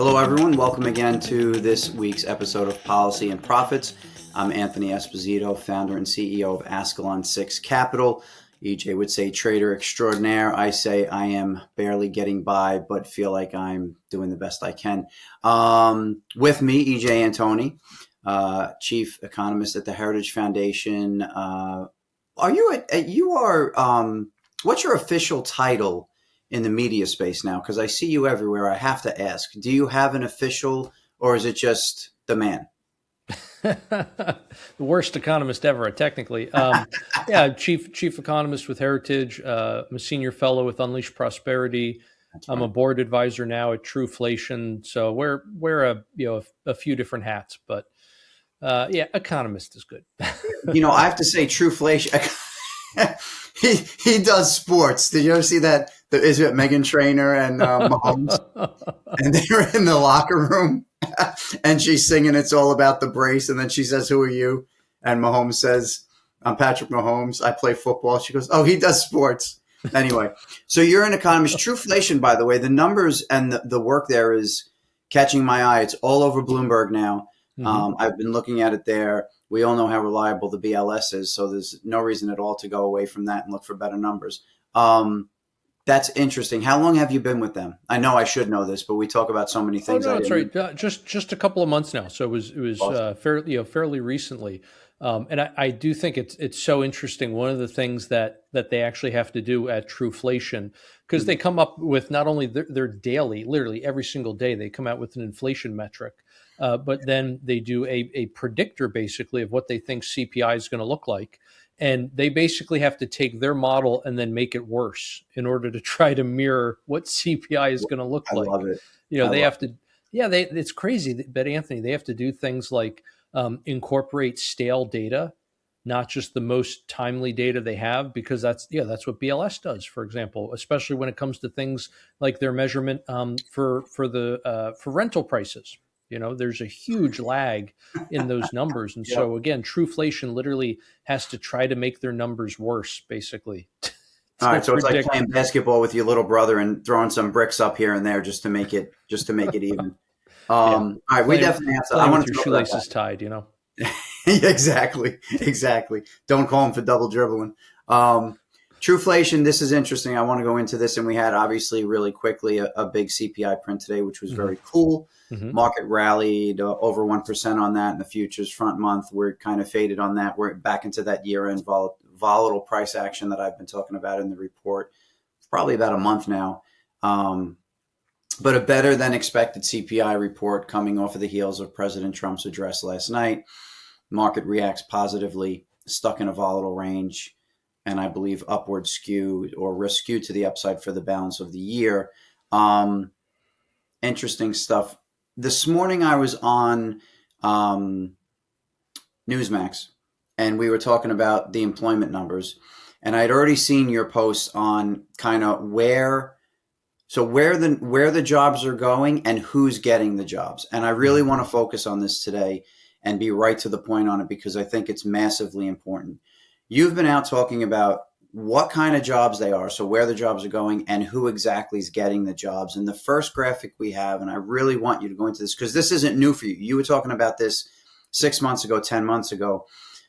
Hello, everyone. Welcome again to this week's episode of Policy and Profits. I'm Anthony Esposito, founder and CEO of Ascalon 6 Capital. EJ would say trader extraordinaire. I say I am barely getting by, but feel like I'm doing the best I can. With me, EJ Antoni, chief economist at the Heritage Foundation. What's your official title in the media space now? Because I see you everywhere. I have to ask, do you have an official, or is it just the man? The worst economist ever, technically. Chief economist with Heritage. I'm a senior fellow with Unleash Prosperity. I'm a board advisor now at Trueflation. So wear a few different hats, but economist is good. I have to say, Trueflation. he does sports. Did you ever see that? Is it Megan Trainor and Mahomes? And they were in the locker room, and she's singing "It's All About the Brace," and then she says, "Who are you?" And Mahomes says, "I'm Patrick Mahomes. I play football." She goes, "Oh, he does sports." Anyway, so you're an economist. Trueflation, by the way, the numbers and the work there is catching my eye. It's all over Bloomberg now. Mm-hmm. I've been looking at it there. We all know how reliable the BLS is, so there's no reason at all to go away from that and look for better numbers. That's interesting. How long have you been with them? I know I should know this, but we talk about so many things. Oh, no, that's right. Just a couple of months now. So it was awesome. Fairly recently. And I do think it's so interesting. One of the things that they actually have to do at Trueflation, because they come up with not only their daily, literally every single day, they come out with an inflation metric, but then they do a predictor basically of what they think CPI is going to look like. And they basically have to take their model and then make it worse in order to try to mirror what CPI is going to look like. I love it. It's crazy. But Anthony, they have to do things like incorporate stale data, not just the most timely data they have, because that's what BLS does, for example, especially when it comes to things like their measurement for rental prices. There's a huge lag in those numbers. And so again, Trueflation literally has to try to make their numbers worse, basically. All right. So it's like playing basketball with your little brother and throwing some bricks up here and there just to make it even. All right. We definitely have to. I want your shoelaces tied, Exactly. Don't call him for double dribbling. Trueflation, this is interesting. I want to go into this. And we had obviously really quickly a big CPI print today, which was very cool. Mm-hmm. Market rallied over 1% on that in the futures front month. We're kind of faded on that. We're back into that year-end volatile price action that I've been talking about in the report for probably about a month now. But a better than expected CPI report coming off of the heels of President Trump's address last night. Market reacts positively, stuck in a volatile range, and I believe upward skewed or risk skewed to the upside for the balance of the year. Interesting stuff. This morning I was on Newsmax, and we were talking about the employment numbers, and I'd already seen your posts on kind of where the jobs are going and who's getting the jobs. And I really want to focus on this today and be right to the point on it, because I think it's massively important. You've been out talking about what kind of jobs they are, so where the jobs are going and who exactly is getting the jobs. And the first graphic we have, and I really want you to go into this because this isn't new for you. You were talking about this 6 months ago, 10 months ago.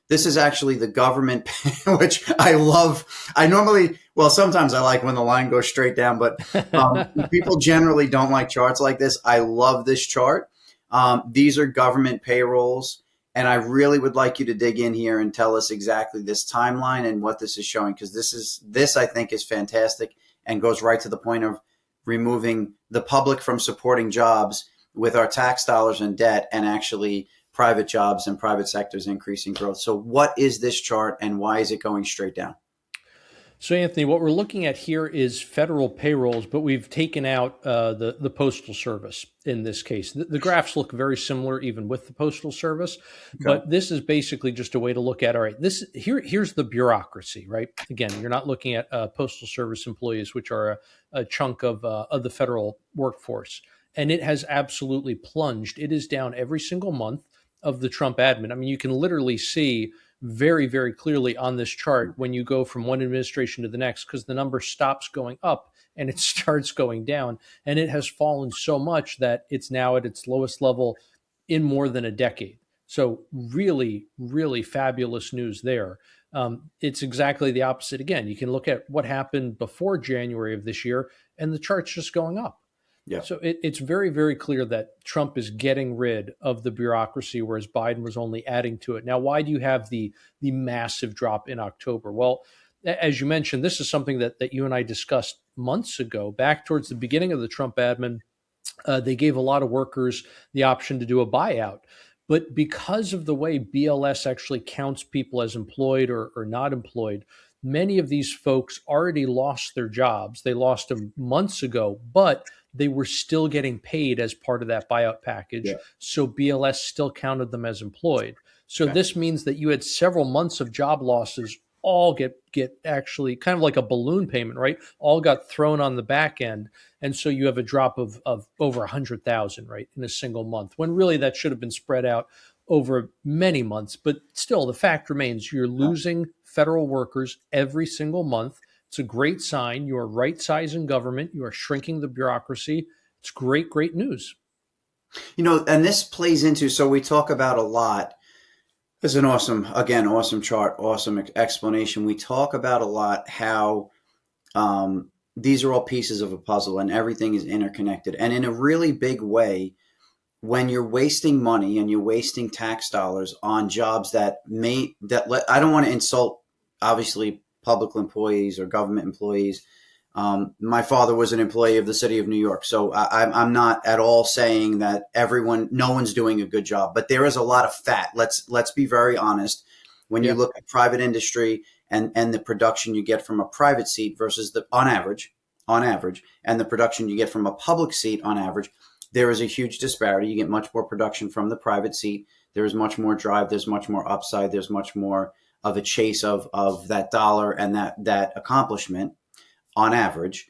This is actually the government, which I love. Sometimes I like when the line goes straight down, but people generally don't like charts like this. I love this chart. These are government payrolls. And I really would like you to dig in here and tell us exactly this timeline and what this is showing, because this I think is fantastic and goes right to the point of removing the public from supporting jobs with our tax dollars and debt, and actually private jobs and private sectors increasing growth. So what is this chart and why is it going straight down? So, Anthony, what we're looking at here is federal payrolls, but we've taken out the Postal Service in this case. The graphs look very similar even with the Postal Service, but this is basically just a way to look at, all right, here's the bureaucracy, right? Again, you're not looking at Postal Service employees, which are a chunk of the federal workforce. And it has absolutely plunged. It is down every single month of the Trump admin. I mean, you can literally see very, very clearly on this chart when you go from one administration to the next, because the number stops going up and it starts going down. And it has fallen so much that it's now at its lowest level in more than a decade. So really, really fabulous news there. It's exactly the opposite again. You can look at what happened before January of this year, and the chart's just going up. Yeah. So it's very, very clear that Trump is getting rid of the bureaucracy, whereas Biden was only adding to it. Now, why do you have the massive drop in October? Well, as you mentioned, this is something that you and I discussed months ago, back towards the beginning of the Trump admin. They gave a lot of workers the option to do a buyout. But because of the way BLS actually counts people as employed or not employed, many of these folks already lost their jobs. They lost them months ago, but they were still getting paid as part of that buyout package. Yeah. So BLS still counted them as employed. So Okay. this means that you had several months of job losses all get actually kind of like a balloon payment, right? All got thrown on the back end. And so you have a drop of over 100,000, right, in a single month, when really that should have been spread out over many months. But still, the fact remains you're losing federal workers every single month. It's a great sign. You are right sizing government. You are shrinking the bureaucracy. It's great, great news. And this plays into, so we talk about a lot. It's an awesome chart, awesome explanation. We talk about a lot how these are all pieces of a puzzle and everything is interconnected. And in a really big way, when you're wasting money and you're wasting tax dollars on jobs I don't want to insult, obviously, public employees or government employees. My father was an employee of the city of New York, so I'm not at all saying that no one's doing a good job, but there is a lot of fat. Let's be very honest. When you look at private industry and the production you get from a private seat versus on average, and the production you get from a public seat on average, there is a huge disparity. You get much more production from the private seat. There is much more drive. There's much more upside. There's much more of a chase of that dollar and that accomplishment on average.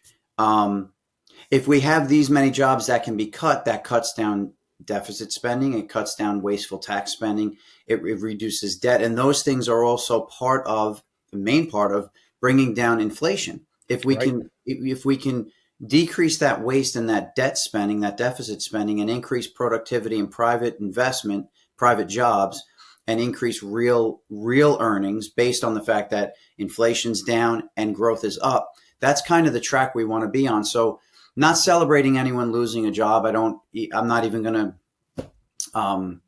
If we have these many jobs that can be cut, that cuts down deficit spending. It cuts down wasteful tax spending. It reduces debt. And those things are also the main part of bringing down inflation. If we can decrease that waste and that debt spending, that deficit spending, and increase productivity and private investment, private jobs, and increase real earnings based on the fact that inflation's down and growth is up, that's kind of the track we want to be on. So not celebrating anyone losing a job. I'm not even going to,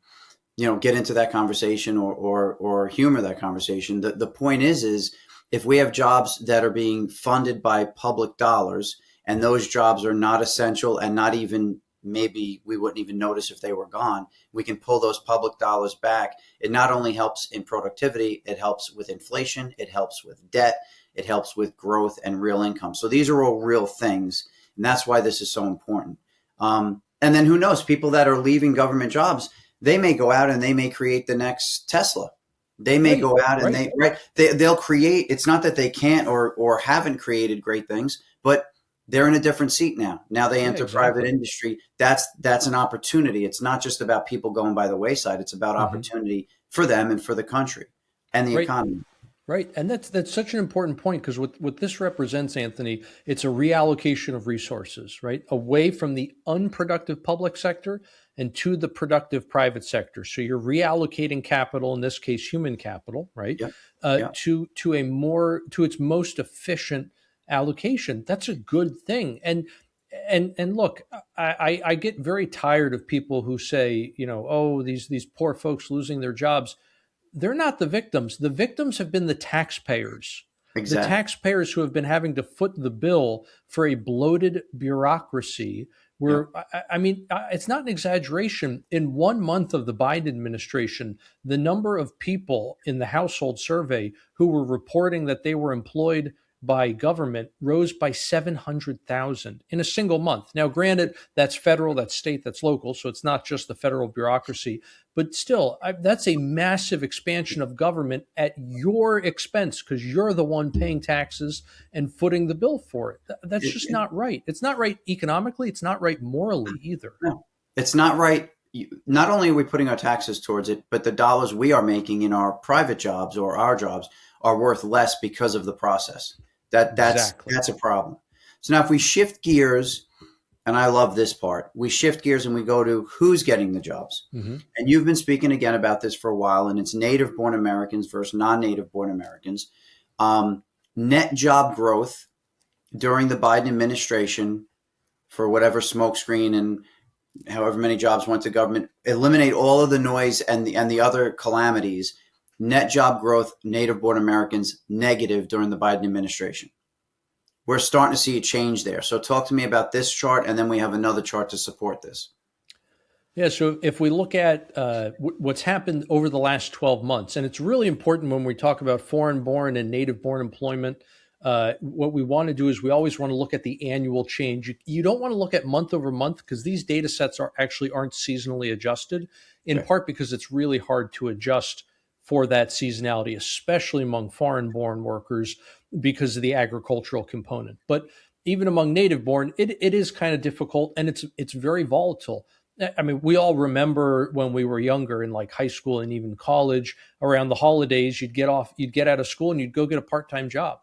get into that conversation or humor that conversation. The point is if we have jobs that are being funded by public dollars and those jobs are not essential and not even, maybe we wouldn't even notice if they were gone, we can pull those public dollars back. It not only helps in productivity, it helps with inflation, it helps with debt, it helps with growth and real income. So these are all real things. And that's why this is so important. And then who knows, people that are leaving government jobs, they may go out and they may create the next Tesla. They may go out and they'll create, it's not that they can't or haven't created great things, but they're in a different seat now. Now they enter private industry. That's an opportunity. It's not just about people going by the wayside. It's about opportunity for them and for the country and the economy. Right. And that's such an important point, because what this represents, Anthony, it's a reallocation of resources, right? Away from the unproductive public sector and to the productive private sector. So you're reallocating capital, in this case, human capital, right? To its most efficient allocation. That's a good thing. And look, I get very tired of people who say, these poor folks losing their jobs. They're not the victims. The victims have been the taxpayers. Exactly. The taxpayers who have been having to foot the bill for a bloated bureaucracy where, it's not an exaggeration. In 1 month of the Biden administration, the number of people in the household survey who were reporting that they were employed by government rose by 700,000 in a single month. Now, granted, that's federal, that's state, that's local, so it's not just the federal bureaucracy, but still, that's a massive expansion of government at your expense, because you're the one paying taxes and footing the bill for it. That's just not right. It's not right economically. It's not right morally either. No, it's not right. Not only are we putting our taxes towards it, but the dollars we are making in our private jobs or our jobs are worth less because of the process. That's a problem. So now if we shift gears, and I love this part, we shift gears and we go to who's getting the jobs. Mm-hmm. And you've been speaking again about this for a while, and it's native born Americans versus non-native born Americans. Net job growth during the Biden administration for whatever smokescreen and however many jobs went to government, eliminate all of the noise and the other calamities. Net job growth, native born Americans, negative during the Biden administration. We're starting to see a change there. So talk to me about this chart, and then we have another chart to support this. Yeah, so if we look at what's happened over the last 12 months, and it's really important when we talk about foreign-born and native-born employment, what we want to do is we always want to look at the annual change. You don't want to look at month over month because these data sets aren't seasonally adjusted, in part because it's really hard to adjust for that seasonality, especially among foreign-born workers because of the agricultural component. But even among native-born, it is kind of difficult, and it's very volatile. I mean, we all remember when we were younger in like high school and even college, around the holidays, you'd get out of school and you'd go get a part-time job,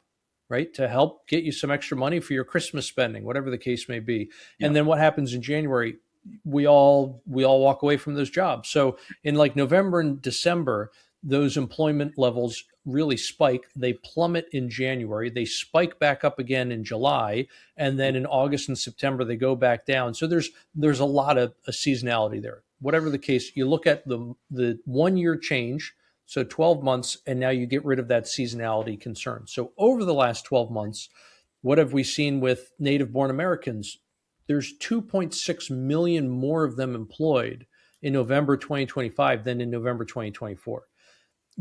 right? To help get you some extra money for your Christmas spending, whatever the case may be. Yeah. And then what happens in January? We all walk away from those jobs. So in like November and December, those employment levels really spike. They plummet in January. They spike back up again in July. And then in August and September, they go back down. So there's a lot of a seasonality there. Whatever the case, you look at the 1 year change, so 12 months, and now you get rid of that seasonality concern. So over the last 12 months, what have we seen with native-born Americans? There's 2.6 million more of them employed in November 2025 than in November 2024.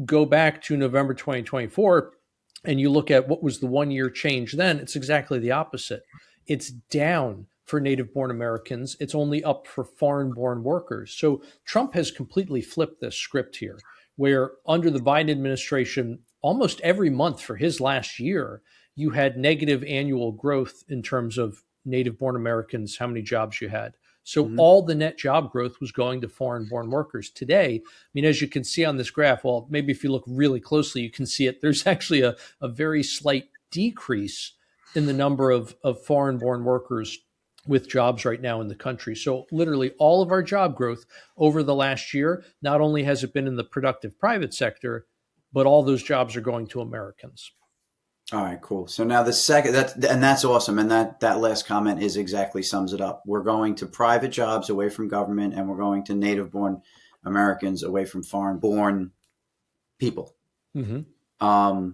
Go back to November 2024 and you look at what was the 1 year change then, it's exactly the opposite. It's down for native-born Americans. It's only up for foreign-born workers. So Trump has completely flipped this script here, where under the Biden administration, almost every month for his last year, you had negative annual growth in terms of native-born Americans, how many jobs you had. So all the net job growth was going to foreign-born workers. Today, I mean, as you can see on this graph, well, maybe if you look really closely, you can see it. There's actually a very slight decrease in the number of foreign-born workers with jobs right now in the country. So literally all of our job growth over the last year, not only has it been in the productive private sector, but all those jobs are going to Americans. All right, cool. So now the second, that's awesome. And that last comment exactly sums it up. We're going to private jobs away from government, and we're going to native-born Americans away from foreign-born people. Mm-hmm.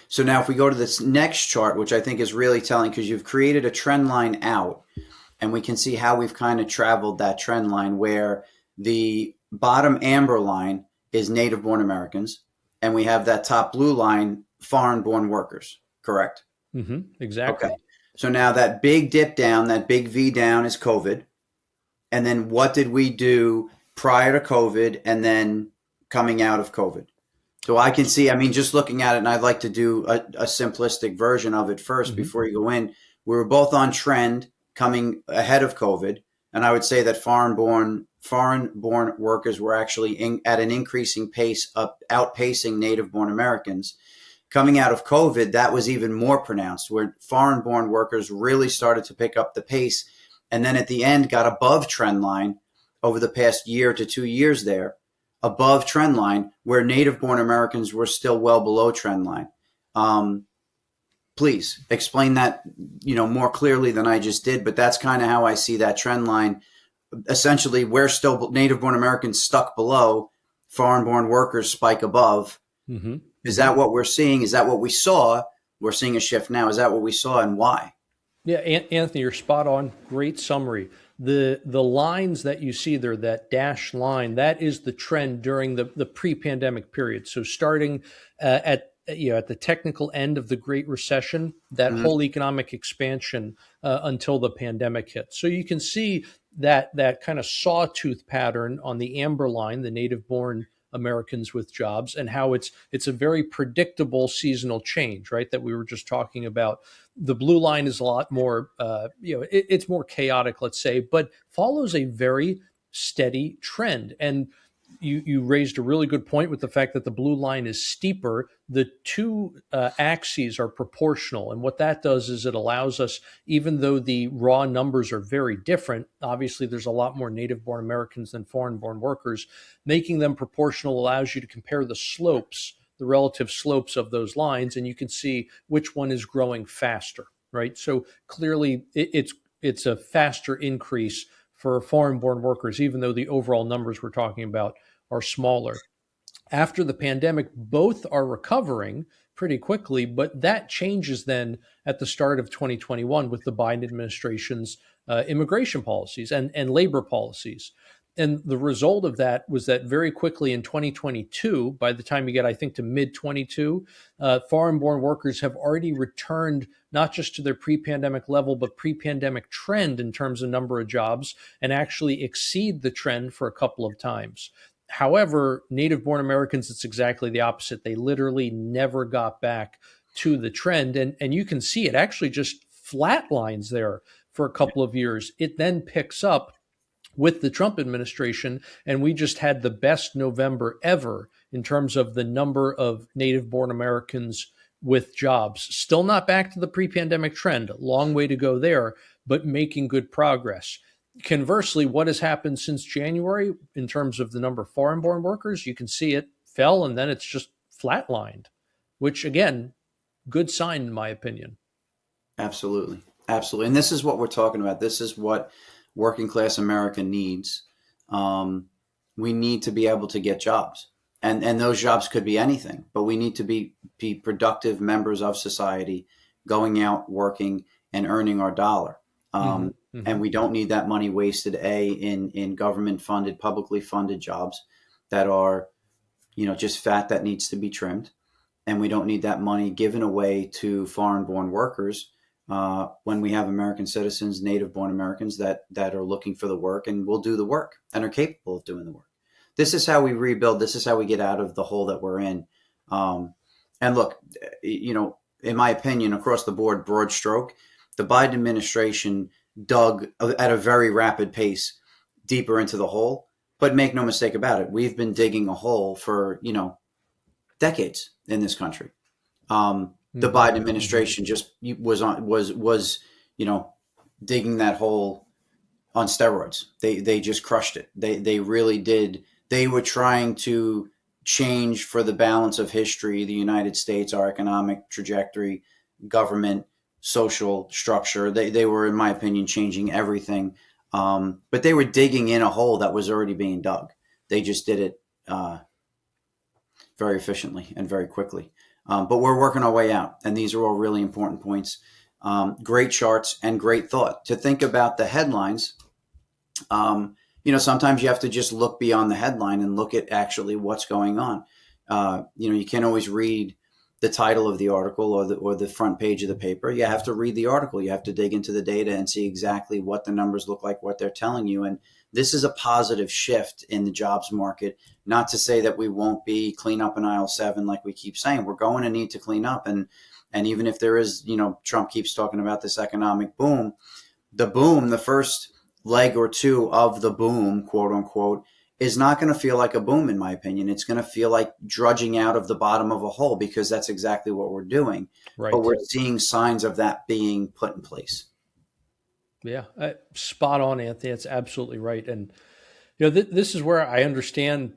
So now if we go to this next chart, which I think is really telling, because you've created a trend line out, and we can see how we've kind of traveled that trend line, where the bottom amber line is native-born Americans, and we have that top blue line, foreign-born workers, correct? Mm-hmm. Exactly. Okay. So now that big dip down, that big V down is COVID. And then what did we do prior to COVID and then coming out of COVID? So I can see, I mean, just looking at it, and I'd like to do a simplistic version of it first before you go in. We were both on trend coming ahead of COVID. And I would say that foreign-born workers were actually at an increasing pace, outpacing native-born Americans. Coming out of COVID, that was even more pronounced, where foreign-born workers really started to pick up the pace, and then at the end got above trend line over the past year to 2 years there, above trend line, where native-born Americans were still well below trend line. Please explain that, more clearly than I just did, but that's kind of how I see that trend line. Essentially, we're still native-born Americans stuck below, foreign-born workers spike above. Mm-hmm. Is that what we're seeing? Is that what we saw? We're seeing a shift now. Is that what we saw, and why? Yeah, Anthony, you're spot on. Great summary. The lines that you see there, that dashed line, that is the trend during the pre-pandemic period. So starting at the technical end of the Great Recession, that whole economic expansion until the pandemic hit. So you can see that kind of sawtooth pattern on the amber line, the native-born Americans with jobs, and how it's a very predictable seasonal change, right? That we were just talking about. The blue line is a lot more, it's more chaotic, let's say, but follows a very steady trend. And you raised a really good point with the fact that the blue line is steeper. The two axes are proportional, and what that does is it allows us, even though the raw numbers are very different, obviously there's a lot more native-born Americans than foreign-born workers. Making them proportional allows you to compare the slopes, the relative slopes of those lines, and you can see which one is growing faster, right? So clearly, it's a faster increase for foreign-born workers, even though the overall numbers we're talking about are smaller. After the pandemic, both are recovering pretty quickly, but that changes then at the start of 2021 with the Biden administration's immigration policies and labor policies. And the result of that was that very quickly in 2022, by the time you get, I think, to mid 22, foreign born workers have already returned not just to their pre pandemic level, but pre pandemic trend in terms of number of jobs and actually exceed the trend for a couple of times. However, native born Americans, it's exactly the opposite. They literally never got back to the trend. And you can see it actually just flatlines there for a couple of years. It then picks up with the Trump administration, and we just had the best November ever in terms of the number of native born Americans with jobs. Still not back to the pre pandemic trend, long way to go there, but making good progress. Conversely, what has happened since January in terms of the number of foreign born workers? You can see it fell and then it's just flatlined, which again, good sign in my opinion. Absolutely. Absolutely. And this is what we're talking about. This is what working class America needs. We need to be able to get jobs. And those jobs could be anything, but we need to be productive members of society, going out, working, and earning our dollar. And we don't need that money wasted, in government funded, publicly funded jobs that are, just fat that needs to be trimmed. And we don't need that money given away to foreign born workers when we have American citizens, native born Americans that are looking for the work and will do the work and are capable of doing the work. This is how we rebuild. This is how we get out of the hole that we're in. And look, in my opinion, across the board, broad stroke, the Biden administration dug at a very rapid pace deeper into the hole. But make no mistake about it, we've been digging a hole for, decades in this country. The Biden administration just was digging that hole on steroids. They just crushed it. They really did. They were trying to change for the balance of history, the United States, our economic trajectory, government, social structure. They were, in my opinion, changing everything. But they were digging in a hole that was already being dug. They just did it very efficiently and very quickly. But we're working our way out. And these are all really important points. Great charts and great thought. To think about the headlines, sometimes you have to just look beyond the headline and look at actually what's going on. You can't always read the title of the article or the front page of the paper. You have to read the article. You have to dig into the data and see exactly what the numbers look like, what they're telling you. And this is a positive shift in the jobs market. Not to say that we won't be clean up in aisle 7 like we keep saying. We're going to need to clean up. And even if there is, Trump keeps talking about this economic boom, the first leg or two of the boom, quote unquote, is not going to feel like a boom, in my opinion. It's going to feel like drudging out of the bottom of a hole, because that's exactly what we're doing. Right. But we're seeing signs of that being put in place. Yeah, spot on, Anthony. That's absolutely right. And this is where I understand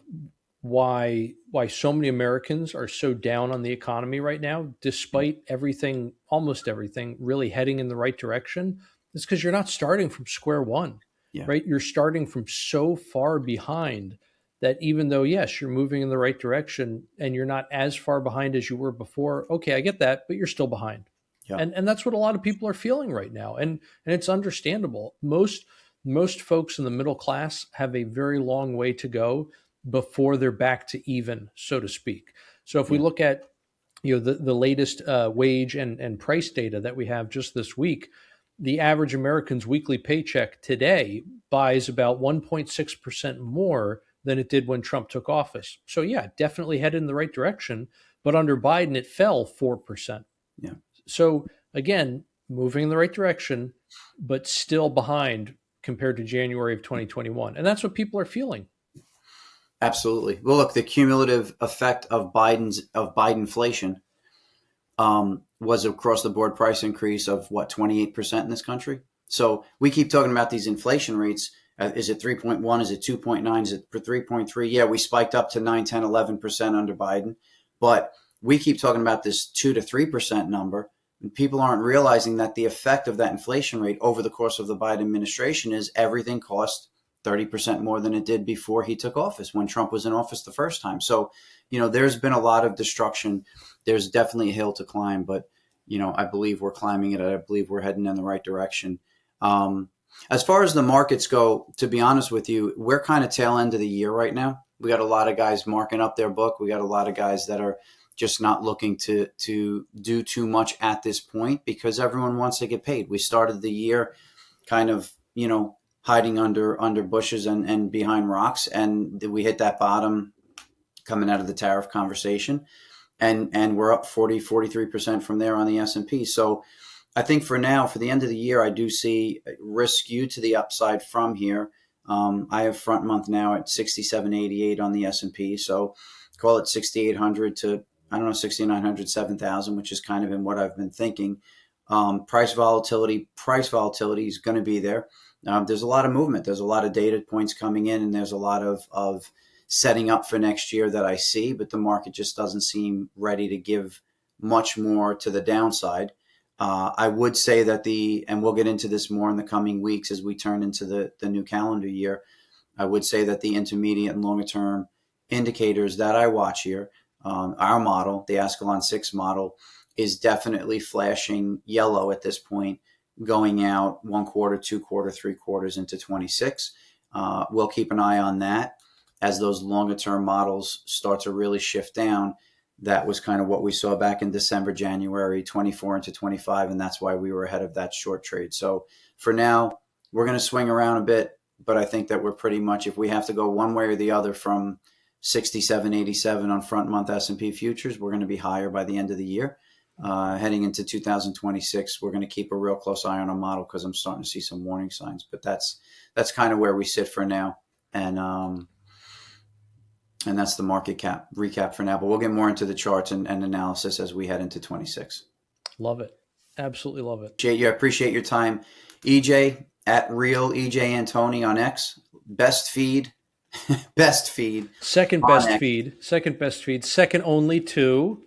why so many Americans are so down on the economy right now, despite everything, almost everything, really heading in the right direction. It's because you're not starting from square one. Yeah. Right? You're starting from so far behind that even though, yes, you're moving in the right direction and you're not as far behind as you were before. Okay, I get that, but you're still behind. Yeah. And that's what a lot of people are feeling right now. And it's understandable. Most folks in the middle class have a very long way to go before they're back to even, so to speak. So if we look at the latest wage and price data that we have just this week, the average American's weekly paycheck today buys about 1.6% more than it did when Trump took office. So yeah, definitely headed in the right direction. But under Biden, it fell 4%. Yeah. So again, moving in the right direction, but still behind compared to January of 2021. And that's what people are feeling. Absolutely. Well, look, the cumulative effect of Bidenflation was across the board price increase of what, 28% in this country. So we keep talking about these inflation rates. Is it 3.1? Is it 2.9? Is it 3.3? Yeah, we spiked up to 9, 10, 11% under Biden. But we keep talking about this 2 to 3% number. And people aren't realizing that the effect of that inflation rate over the course of the Biden administration is everything cost 30% more than it did before he took office, when Trump was in office the first time. So, there's been a lot of destruction. There's definitely a hill to climb, but, I believe we're climbing it. I believe we're heading in the right direction. As far as the markets go, to be honest with you, we're kind of tail end of the year right now. We got a lot of guys marking up their book. We got a lot of guys that are just not looking to do too much at this point because everyone wants to get paid. We started the year kind of, hiding under bushes and behind rocks, and we hit that bottom coming out of the tariff conversation, and we're up 43% from there on the S&P. So I think for now, for the end of the year, I do see risk skewed to the upside from here. I have front month now at 67.88 on the S&P, so call it 6,800 to, I don't know, 6,900, 7,000, which is kind of in what I've been thinking. Price volatility is going to be there. There's a lot of movement. There's a lot of data points coming in, and there's a lot of setting up for next year that I see, but the market just doesn't seem ready to give much more to the downside. I would say that and we'll get into this more in the coming weeks as we turn into the new calendar year, I would say that the intermediate and longer term indicators that I watch here, our model, the Ascalon 6 model, is definitely flashing yellow at this point, going out 1 quarter, 2 quarter, 3 quarters into 26. We'll keep an eye on that as those longer term models start to really shift down. That was kind of what we saw back in December, January 24 into 25, and that's why we were ahead of that short trade. So for now, we're going to swing around a bit, but I think that we're pretty much, if we have to go one way or the other from 67.87 on front month S&P futures, we're going to be higher by the end of the year. Heading into 2026, we're going to keep a real close eye on our model because I'm starting to see some warning signs. But that's kind of where we sit for now, and that's the market cap recap for now. But we'll get more into the charts and analysis as we head into 26. Love it, absolutely love it. Jay, I appreciate your time, EJ at Real EJ Antoni on X. Best feed. Second best feed. Second only to.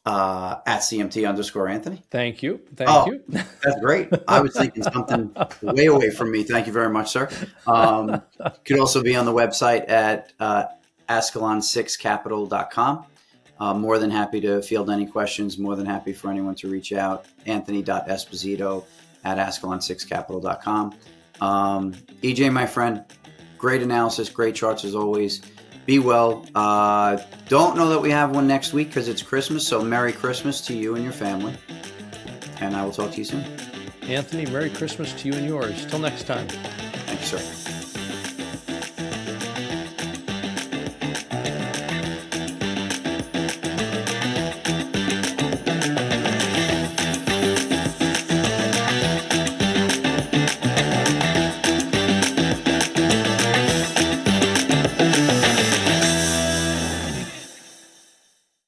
At CMT_Anthony. Thank you. That's great. I was thinking something way away from me. Thank you very much, sir. Could also be on the website at Ascalon6capital.com. More than happy to field any questions. More than happy for anyone to reach out. Anthony.Esposito at Ascalon6capital.com. EJ, my friend, great analysis, great charts as always. Be well. Don't know that we have one next week because it's Christmas, so Merry Christmas to you and your family. And I will talk to you soon. Anthony, Merry Christmas to you and yours. Till next time. Thank you, sir.